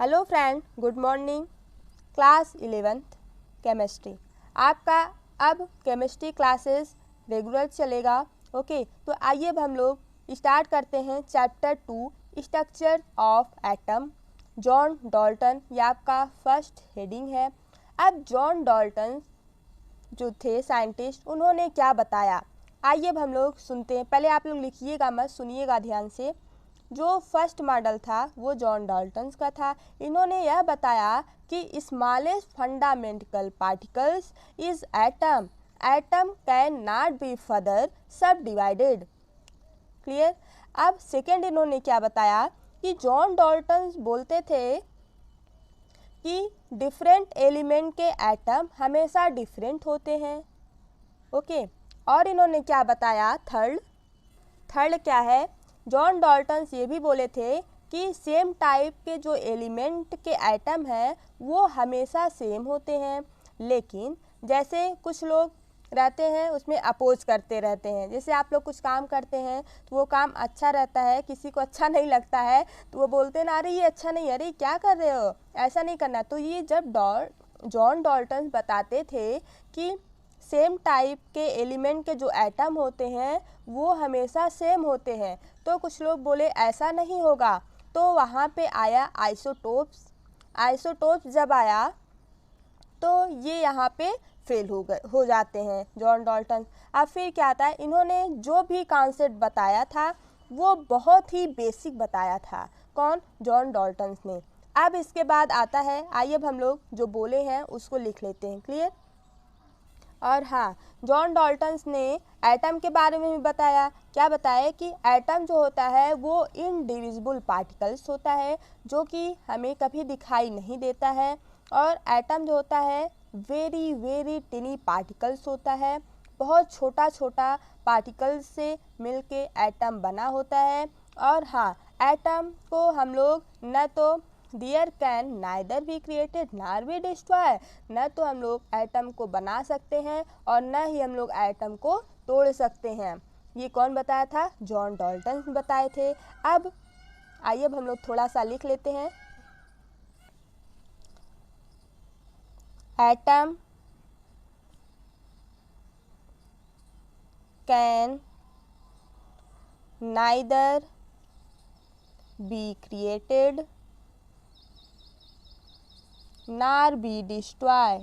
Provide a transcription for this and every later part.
Hello friend, good morning. Class 11th chemistry आपका अब chemistry classes regular चलेगा। Okay, तो आइए अब हम लोग स्टार्ट करते हैं chapter 2 structure of atom. John Dalton ये आपका फर्स्ट हेडिंग है। अब जॉन डाल्टन जो थे साइंटिस्ट, उन्होंने क्या बताया आइए अब हम लोग सुनते हैं। पहले आप लोग लिखिएगा मत, सुनिएगा ध्यान से। जो फर्स्ट मॉडल था वो जॉन डाल्टन का था। इन्होंने यह बताया कि smallest fundamental particles is atom. Atom can not be further सब डिवाइडेड। क्लियर। अब सेकेंड इन्होंने क्या बताया कि जॉन डाल्टन बोलते थे कि डिफरेंट एलिमेंट के एटम हमेशा डिफरेंट होते हैं। ओके, और इन्होंने क्या बताया थर्ड क्या है, जॉन डाल्टन ये भी बोले थे कि सेम टाइप के जो एलिमेंट के एटम हैं वो हमेशा सेम होते हैं, लेकिन जैसे कुछ लोग रहते हैं उसमें अपोज करते रहते हैं। जैसे आप लोग कुछ काम करते हैं तो वो काम अच्छा रहता है, किसी को अच्छा नहीं लगता है तो वो बोलते हैं ना, अरे ये अच्छा नहीं, अरे क्या कर रहे हो, ऐसा नहीं करना। तो ये जब जॉन डाल्टन बताते थे कि सेम टाइप के एलिमेंट के जो एटम होते हैं वो हमेशा सेम होते हैं, तो कुछ लोग बोले ऐसा नहीं होगा। तो वहाँ पे आया आइसोटोप्स। आइसोटोप्स जब आया तो ये यहाँ पे फेल हो जाते हैं जॉन डाल्टन। अब फिर क्या आता है, इन्होंने जो भी कॉन्सेप्ट बताया था वो बहुत ही बेसिक बताया था। कौन? जॉन डाल्टन ने। अब इसके बाद आता है, आइए अब हम लोग जो बोले हैं उसको लिख लेते हैं। क्लियर। और हाँ, जॉन डाल्टन ने एटम के बारे में भी बताया। क्या बताया कि एटम जो होता है वो इनडिविजिबल पार्टिकल्स होता है जो कि हमें कभी दिखाई नहीं देता है, और एटम जो होता है वेरी वेरी टिनी पार्टिकल्स होता है। बहुत छोटा छोटा पार्टिकल्स से मिलके एटम बना होता है। और हाँ, एटम को हम लोग न तो there can neither be created nor be destroy, न तो हम लोग एटम को बना सकते हैं और न ही हम लोग एटम को तोड़ सकते हैं। ये कौन बताया था? जॉन डाल्टन बताए थे। अब आइए अब हम लोग थोड़ा सा लिख लेते हैं। Atom can neither be created nor be destroy,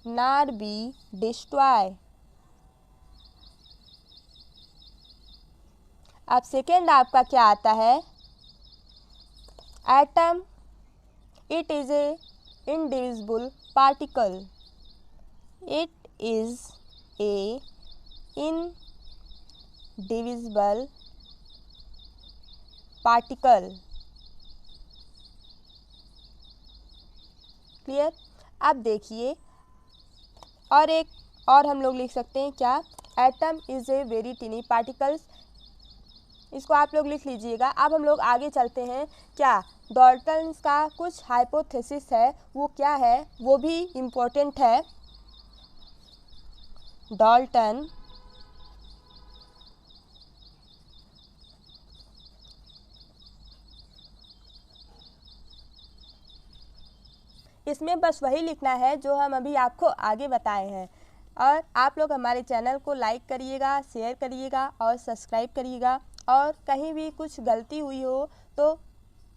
नार बी डिस्ट्रॉय। अब सेकेंड आपका क्या आता है? Atom it is a indivisible particle. It is a indivisible particle. Clear. अब देखिए, और एक और हम लोग लिख सकते हैं क्या? Atom is a very टिनी particles. इसको आप लोग लिख लीजिएगा। अब हम लोग आगे चलते हैं। क्या डाल्टन का कुछ हाइपोथेसिस है, वो क्या है वो भी इम्पोर्टेंट है। डाल्टन इसमें बस वही लिखना है जो हम अभी आपको आगे बताए हैं। और आप लोग हमारे चैनल को लाइक करिएगा, शेयर करिएगा और सब्सक्राइब करिएगा। और कहीं भी कुछ गलती हुई हो तो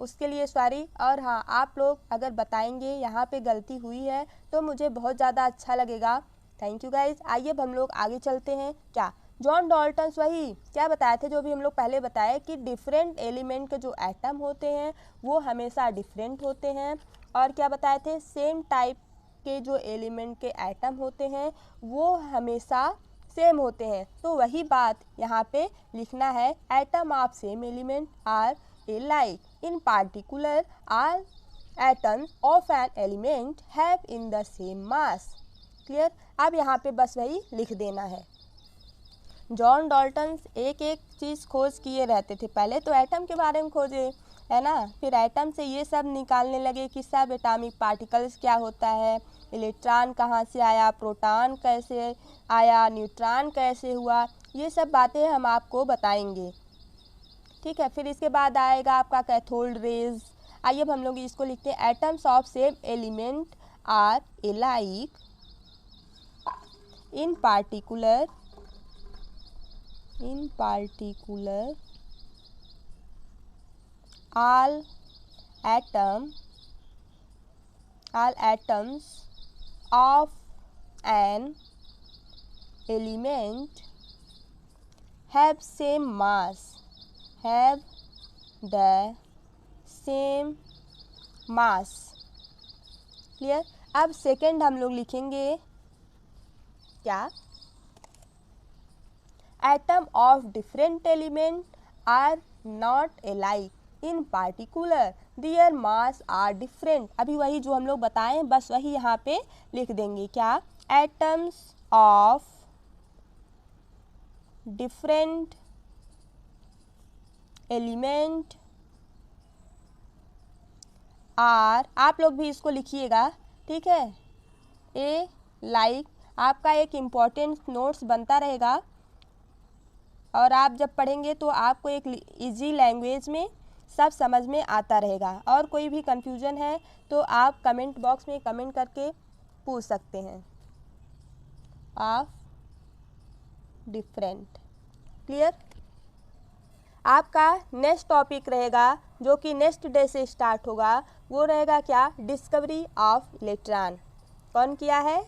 उसके लिए सॉरी। और हाँ, आप लोग अगर बताएंगे यहाँ पे गलती हुई है तो मुझे बहुत ज़्यादा अच्छा लगेगा। Thank you guys. आइए अब हम लोग आगे चलते हैं। क्या जॉन डाल्टन वही क्या बताए थे जो भी हम लोग पहले बताए कि डिफरेंट एलिमेंट के जो एटम होते हैं वो हमेशा डिफरेंट होते हैं। और क्या बताए थे? सेम टाइप के जो एलिमेंट के एटम होते हैं वो हमेशा सेम होते हैं। तो वही बात यहाँ पे लिखना है। Atom of same element are alike in particular are atoms of an element have in the same mass. Clear. अब यहाँ पे बस वही लिख देना है। जॉन डाल्टन एक एक चीज़ खोज किए रहते थे। पहले तो एटम के बारे में खोजे, है ना, फिर एटम से ये सब निकालने लगे कि सब एटॉमिक पार्टिकल्स क्या होता है, इलेक्ट्रॉन कहाँ से आया, प्रोटॉन कैसे आया, न्यूट्रॉन कैसे हुआ, ये सब बातें हम आपको बताएंगे। ठीक है। फिर इसके बाद आएगा आपका कैथोड रेज, आइए अब हम लोग इसको लिखते हैं, atoms of same element are alike in particular all atoms of an element have same mass, have the same mass. Clear. अब सेकेंड हम लोग लिखेंगे क्या, atom of different element are not alike in particular their mass are different. अभी वही जो हम लोग बताएं बस वही यहाँ पे लिख देंगे, क्या, atoms of different element are, आप लोग भी इसको लिखिएगा, ठीक है, ए लाइक, आपका एक इम्पॉर्टेंट नोट्स बनता रहेगा और आप जब पढ़ेंगे तो आपको एक इजी लैंग्वेज में सब समझ में आता रहेगा। और कोई भी कंफ्यूजन है तो आप कमेंट बॉक्स में कमेंट करके पूछ सकते हैं। Of different, clear. आपका नेक्स्ट टॉपिक रहेगा जो कि नेक्स्ट डे से स्टार्ट होगा, वो रहेगा क्या, डिस्कवरी ऑफ इलेक्ट्रॉन। कौन किया है,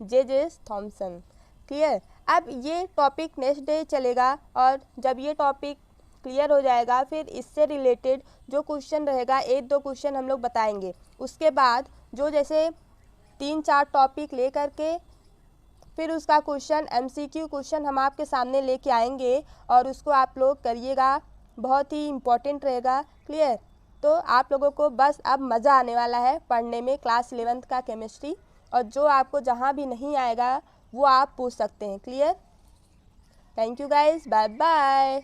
जे थॉमसन, क्लियर। अब ये टॉपिक नेक्स्ट डे चलेगा और जब ये टॉपिक क्लियर हो जाएगा फिर इससे रिलेटेड जो क्वेश्चन रहेगा 1-2 क्वेश्चन हम लोग बताएंगे। उसके बाद जो जैसे 3-4 टॉपिक ले करके फिर उसका क्वेश्चन MCQ क्वेश्चन हम आपके सामने लेके आएंगे और उसको आप लोग करिएगा, बहुत ही इम्पोर्टेंट रहेगा, क्लियर। तो आप लोगों को बस अब मज़ा आने वाला है पढ़ने में क्लास 11th का केमिस्ट्री, और जो आपको जहाँ भी नहीं आएगा वो आप पूछ सकते हैं, clear. Thank you guys, bye bye.